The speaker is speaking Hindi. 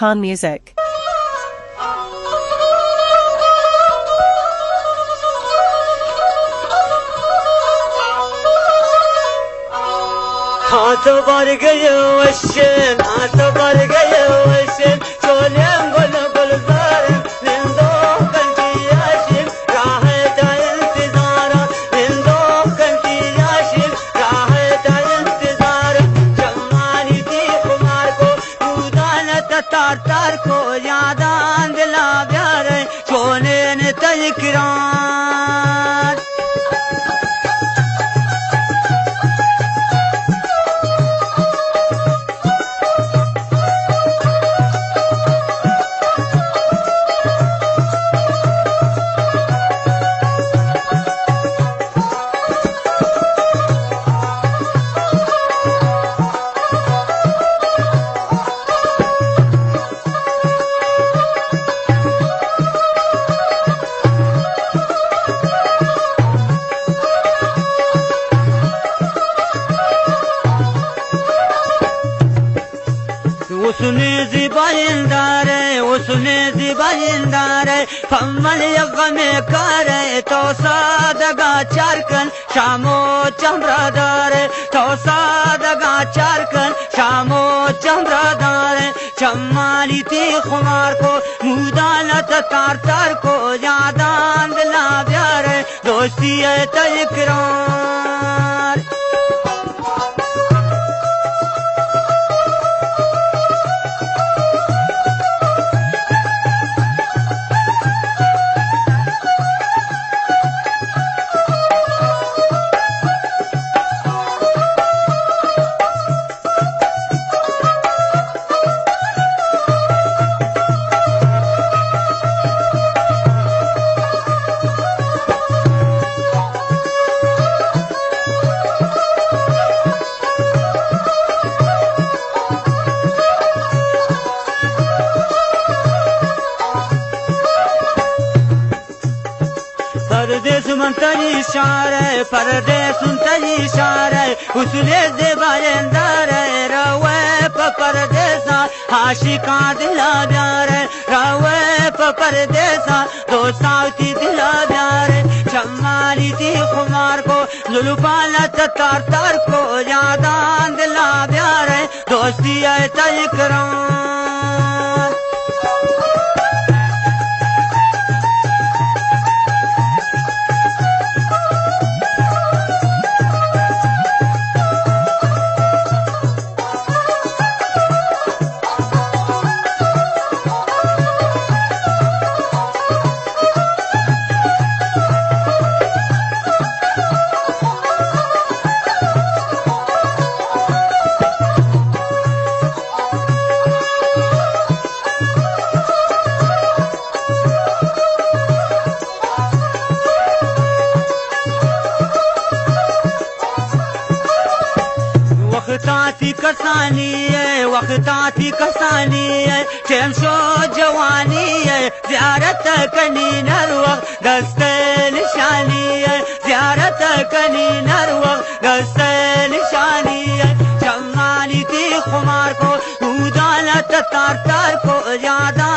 Khan Music. हाथ भर गए वशन हाथ भर गए वशन चोले गुल गुलजार निंदो कंटी याशिम राह दा इंतजार निंदो कंटी याशिम राह दा इंतजार जमानी थी कुमार को उदानत तार तार को यादां दिला प्यार सोने ने तयकरार उसने ज़िबाइंदार फमल यगम कर तो सादगा चारकन शामो चमरादार तो सादगा चारकन शामो चमरादार चम्माली थी खुमार को मुदानत तार तार को यादां दिला प्यार दोस्ती है तयकरार परदेस मंतरी इशारे उसने ज़िबाइंदार रवे परदेसा आशिका दिला प्यार रवे परदेसा दोस्ती दिला प्यार चम्माली थी खुमार को जुल्फालत तार तार को यादां दिला प्यार दोस्ती है तयकरार वक्ताती कसानी है चमशो जवानी है ज़ियारत कनी नरवक दस्ते निशानी है ज़ियारत कनी नरवक दस्ते निशानी है चम्माली थी खुमार को उदानत तार तार को यादा